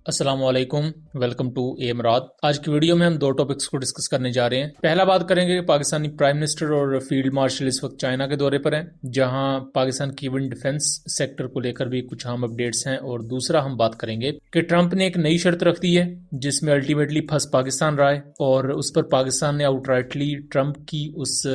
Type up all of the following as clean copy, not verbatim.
السلام علیکم، welcome to اے امراد۔ آج کی ویڈیو میں ہم دو ٹاپکس کو ڈسکس کرنے جا رہے ہیں۔ پہلا بات کریں گے کہ پاکستانی پرائم منسٹر اور فیلڈ مارشل اس وقت چائنا کے دورے پر ہیں، جہاں پاکستان کی ایون ڈیفنس سیکٹر کو لے کر بھی کچھ اہم اپڈیٹس ہیں۔ اور دوسرا ہم بات کریں گے کہ ٹرمپ نے ایک نئی شرط رکھ دی ہے جس میں الٹیمیٹلی پھنس پاکستان رہا ہے، اور اس پر پاکستان نے آؤٹ رائٹلی ٹرمپ کی اس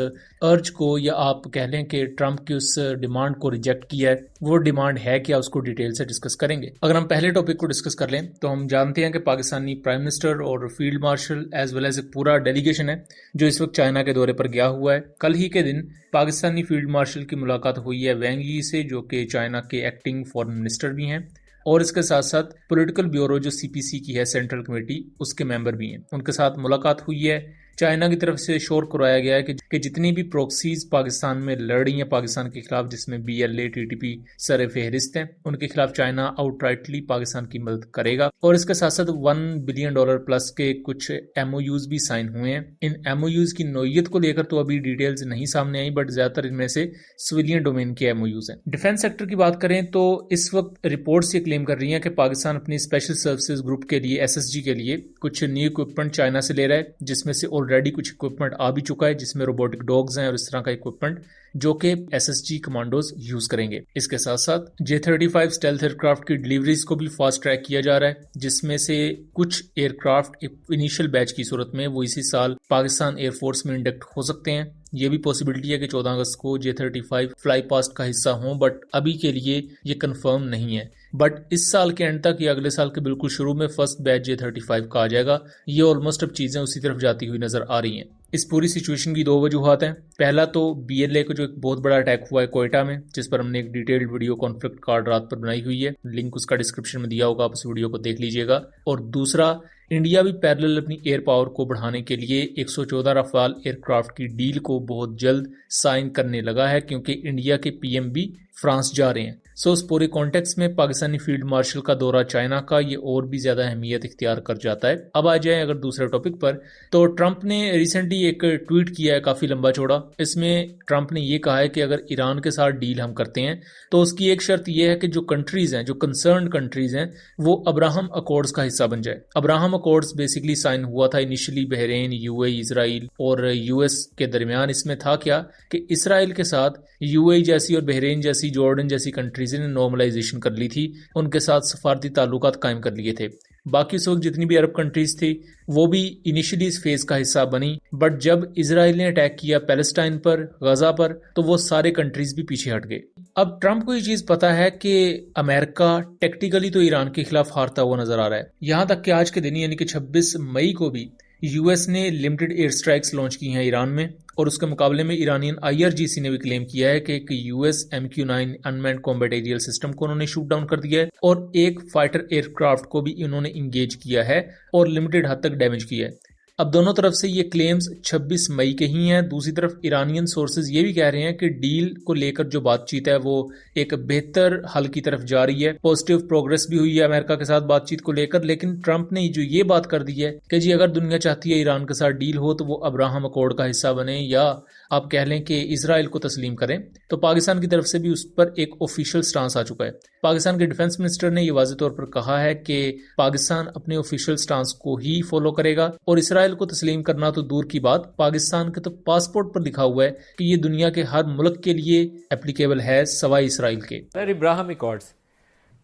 ارج کو، یا آپ کہہ لیں کہ ٹرمپ کی اس ڈیمانڈ کو ریجیکٹ کیا ہے۔ وہ ڈیمانڈ ہے کیا، اس کو ڈیٹیل سے ڈسکس کریں گے۔ اگر ہم پہلے ٹاپک کو ڈسکس کر لیں تو ہم جانتے ہیں کہ پاکستانی پرائم منسٹر اور field marshal as well as ایک پورا ڈیلیگیشن ہے جو اس وقت چائنا کے دورے پر گیا ہوا ہے۔ کل ہی کے دن پاکستانی فیلڈ مارشل کی ملاقات ہوئی ہے وینگ یی سے، جو کہ چائنا کے ایکٹنگ فارن منسٹر بھی ہیں، اور اس کے ساتھ ساتھ پولیٹیکل بیورو جو سی پی سی کی ہے، سینٹرل کمیٹی، اس کے ممبر بھی ہیں۔ ان کے ساتھ ملاقات ہوئی ہے۔ چائنا کی طرف سے شور کرایا گیا ہے کہ جتنی بھی پروکسیز پاکستان میں لڑ رہی ہیں پاکستان کے خلاف، جس میں B L A, T T P سر فہرست ہیں، ان کے خلاف چائنا آؤٹ رائٹلی پاکستان کی مدد کرے گا۔ اور اس کے ساتھ ساتھ $1 بلین پلس کے کچھ ایم او یوز بھی سائن ہوئے ہیں۔ ان ایم او یوز کی نوعیت کو لے کر تو ابھی ڈیٹیلز نہیں سامنے آئی، بٹ زیادہ تر ان میں سے سویلین ڈومین کے ایم او یوز ہیں۔ ڈیفنس سیکٹر کی بات کریں تو اس وقت رپورٹس یہ کلیم کر رہی ہیں کہ پاکستان اپنی اسپیشل سروسز گروپ کے لیے SSG کے لیے کچھ نیو اکوپمنٹ چائنا سے لے رہا ہے، جس میں سے آلریڈی کچھ اکوپمنٹ آ بھی چکا ہے، جس میں روبوٹک ڈاگز ہیں اور اس طرح کا اکوپمنٹ جو کہ SSG کمانڈوز یوز کریں گے۔ اس کے ساتھ ساتھ J-35 اسٹیلتھ ایئر کرافٹ کی ڈیلیوریز کو بھی فاسٹ ٹریک کیا جا رہا ہے، جس میں سے کچھ ایئر کرافٹ انیشل بیچ کی صورت میں وہ اسی سال پاکستان ایئر فورس میں انڈکٹ ہو سکتے ہیں۔ یہ بھی پاسبلٹی ہے کہ 14 اگست کو J-35 فلائی پاسٹ کا حصہ ہوں، بٹ ابھی کے لیے یہ کنفرم نہیں ہے۔ بٹ اس سال کے اینڈ تک یا اگلے سال کے بالکل شروع میں فرسٹ بیچ J-35 کا آ جائے گا۔ یہ آلموسٹ اب چیزیں اسی طرف جاتی ہوئی نظر آ رہی ہیں۔ اس پوری سچویشن کی دو وجوہات ہیں۔ پہلا تو BLA کو جو ایک بہت بڑا اٹیک ہوا ہے کوئٹہ میں، جس پر ہم نے ایک ڈیٹیلڈ ویڈیو کانفلکٹ کارڈ رات پر بنائی ہوئی ہے، لنک اس کا ڈسکرپشن میں دیا ہوگا، آپ اس ویڈیو کو دیکھ لیجئے گا۔ اور دوسرا، انڈیا بھی پیرلل اپنی ایئر پاور کو بڑھانے کے لیے 114 رافال ایئر کرافٹ کی ڈیل کو بہت جلد سائن کرنے لگا ہے، کیونکہ انڈیا کے PM بھی فرانس جا رہے ہیں۔ اس پورے کانٹیکس میں پاکستانی فیلڈ مارشل کا دورہ چائنا کا یہ اور بھی زیادہ اہمیت اختیار کر جاتا ہے۔ اب آ جائیں اگر دوسرے ٹاپک پر، تو ٹرمپ نے ریسنٹلی ایک ٹویٹ کیا ہے کافی لمبا چوڑا۔ اس میں ٹرمپ نے یہ کہا ہے کہ اگر ایران کے ساتھ ڈیل ہم کرتے ہیں تو اس کی ایک شرط یہ ہے کہ جو کنٹریز ہیں، جو کنسرنڈ کنٹریز ہیں، وہ ابراہم اکارڈز کا حصہ بن جائے۔ ابراہم اکارڈز بیسیکلی سائن ہوا تھا انیشلی بحرین، UAE، اسرائیل اور US کے درمیان۔ اس میں تھا کیا کہ اسرائیل کے ساتھ UAE جیسی اور بحرین جیسی، جارڈن جیسی کنٹریز نے نارملائزیشن کر لی تھی، ان کے ساتھ سفارتی تعلقات قائم کر لیے تھے۔ باقی اس وقت جتنی بھی عرب کنٹریز تھی وہ بھی انیشلی اس فیز کا حصہ بنی، بٹ جب اسرائیل نے اٹیک کیا پیلسٹائن پر، غزہ پر، تو وہ سارے کنٹریز بھی پیچھے ہٹ گئے۔ اب ٹرمپ کو یہ چیز پتا ہے کہ امریکہ ٹیکٹیکلی تو ایران کے خلاف ہارتا ہوا نظر آ رہا ہے، یہاں تک کہ آج کے دن یعنی کہ 26 مئی کو بھی US نے لمیٹڈ ایئر سٹرائکس لانچ کی ہیں ایران میں، اور اس کے مقابلے میں ایرانین IRGC نے بھی کلیم کیا ہے کہ ایک US MQ-9 unmanned combat aerial system کو انہوں نے شوٹ ڈاؤن کر دیا ہے، اور ایک فائٹر ایئر کرافٹ کو بھی انہوں نے انگیج کیا ہے اور لمیٹڈ حد تک ڈیمیج کیا ہے۔ اب دونوں طرف سے یہ کلیمز 26 مئی کے ہی ہیں۔ دوسری طرف ایرانین سورسز یہ بھی کہہ رہے ہیں کہ ڈیل کو لے کر جو بات چیت ہے وہ ایک بہتر حل کی طرف جا رہی ہے، پازیٹیو پروگریس بھی ہوئی ہے امریکہ کے ساتھ بات چیت کو لے کر۔ لیکن ٹرمپ نے جو یہ بات کر دی ہے کہ جی اگر دنیا چاہتی ہے ایران کے ساتھ ڈیل ہو تو وہ ابراہم اکارڈ کا حصہ بنے، یا آپ کہہ لیں کہ اسرائیل کو تسلیم کریں، تو پاکستان کی طرف سے بھی اس پر ایک آفیشیل سٹانس آ چکا ہے۔ پاکستان کے ڈیفنس منسٹر نے یہ واضح طور پر کہا ہے کہ پاکستان اپنے آفیشیل سٹانس کو ہی فالو کرے گا، اور اسرائیل کو تسلیم کرنا تو دور کی بات، پاکستان کے تو پاسپورٹ پر لکھا ہوا ہے کہ یہ دنیا کے ہر ملک کے لیے اپلیکیبل ہے سوائے اسرائیل کے۔ سر ابراہم ایکارڈز،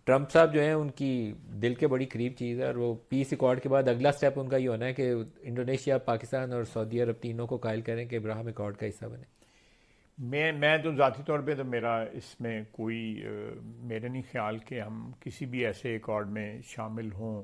ٹرمپ صاحب جو ہیں ان کی دل کے بڑی قریب چیز ہے، اور وہ پیس ایکارڈ کے بعد اگلا سٹیپ ان کا یہ ہونا ہے کہ انڈونیشیا، پاکستان اور سعودی عرب تینوں کو قائل کریں کہ ابراہم ایکارڈ کا حصہ بنے۔ میں تو ذاتی طور پہ تو میرا اس میں کوئی میرا نہیں خیال کہ ہم کسی بھی ایسے ایکارڈ میں شامل ہوں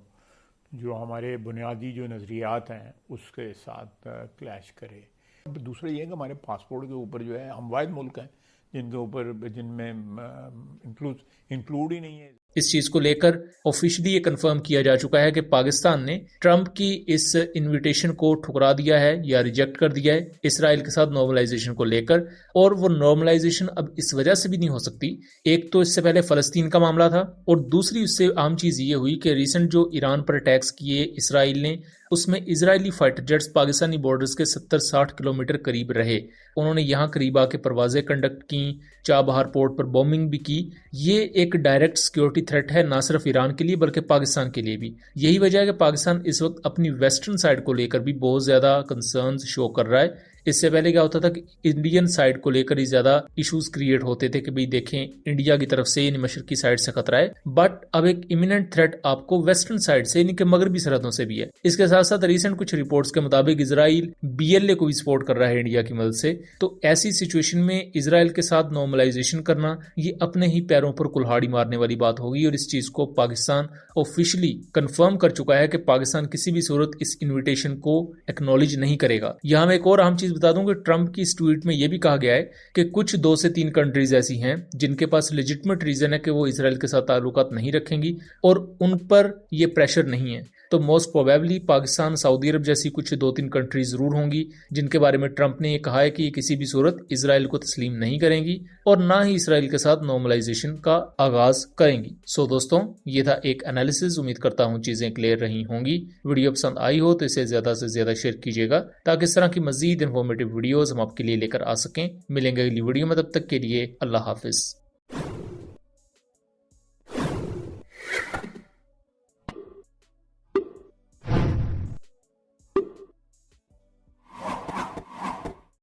جو ہمارے بنیادی جو نظریات ہیں اس کے ساتھ کلیش کرے۔ دوسرا یہ ہے کہ ہمارے پاسپورٹ کے اوپر جو ہے ہم واحد ملک ہیں جن میں انکلوڈ ہی نہیں ہے۔ اس چیز کو لے کر آفیشلی یہ کنفرم کیا جا چکا ہے کہ پاکستان نے ٹرمپ کی اس انویٹیشن کو ٹھکرا دیا ہے یا ریجیکٹ کر دیا ہے اسرائیل کے ساتھ نارملائزیشن کو لے کر، اور وہ نارملائزیشن اب اس وجہ سے بھی نہیں ہو سکتی۔ ایک تو اس سے پہلے فلسطین کا معاملہ تھا، اور دوسری اس سے عام چیز یہ ہوئی کہ ریسنٹ جو ایران پر اٹیکس کیے اسرائیل نے، اس میں اسرائیلی فائٹر جیٹس پاکستانی بارڈرز کے 70-60 کلومیٹر قریب رہے. انہوں نے یہاں قریب آ کے پروازیں کنڈکٹ کی، چابہار پورٹ پر بومبنگ بھی کی. یہ ایک ڈائریکٹ سیکیورٹی تھریٹ ہے، نہ صرف ایران کے لیے بلکہ پاکستان کے لیے بھی. یہی وجہ ہے کہ پاکستان اس وقت اپنی ویسٹرن سائڈ کو لے کر بھی بہت زیادہ کنسرنز شو کر رہا ہے. اس سے پہلے کیا ہوتا تھا کہ انڈین سائڈ کو لے کر ہی زیادہ ایشوز کریٹ ہوتے تھے کہ بھئی دیکھیں انڈیا کی طرف سے یعنی مشرقی سائڈ سے خطرہ ہے، بٹ اب ایک امیوننٹ تھریٹ آپ کو ویسٹرن سائڈ سے یعنی کہ مغربی سرحدوں سے بھی ہے. اس کے ساتھ ساتھ ریسنٹ کچھ رپورٹس کے مطابق اسرائیل BLA کو بھی سپورٹ کر رہا ہے انڈیا کی مدد سے. تو ایسی سچویشن میں اسرائیل کے ساتھ نارملائزیشن کرنا یہ اپنے ہی پیروں پر کلہاڑی مارنے والی بات ہوگی، اور اس چیز کو پاکستان آفیشلی کنفرم کر چکا ہے کہ پاکستان کسی بھی صورت اس انویٹیشن کو ایکنالج نہیں کرے گا. یہاں میں ایک اور اہم چیز بتا دوں کہ ٹرمپ کی اس ٹویٹ میں یہ بھی کہا گیا ہے کہ کچھ 2 سے 3 کنٹریز ایسی ہیں جن کے پاس لیجٹمیٹ ریزن ہے کہ وہ اسرائیل کے ساتھ تعلقات نہیں رکھیں گی اور ان پر یہ پریشر نہیں ہے. تو موسٹ پروبیبلی پاکستان، سعودی عرب جیسی کچھ 2-3 کنٹریز ضرور ہوں گی جن کے بارے میں ٹرمپ نے یہ کہا ہے کہ یہ کسی بھی صورت اسرائیل کو تسلیم نہیں کریں گی اور نہ ہی اسرائیل کے ساتھ نارملائزیشن کا آغاز کریں گی. سو دوستوں، یہ تھا ایک انالیسز. امید کرتا ہوں چیزیں کلیئر رہی ہوں گی. ویڈیو پسند آئی ہو تو اسے زیادہ سے زیادہ شیئر کیجیے گا تاکہ اس طرح کی مزید انفارمیٹیو ویڈیوز ہم آپ کے لیے لے کر آ سکیں. ملیں گے اگلی ویڈیو میں، تب تک کے لیے اللہ حافظ.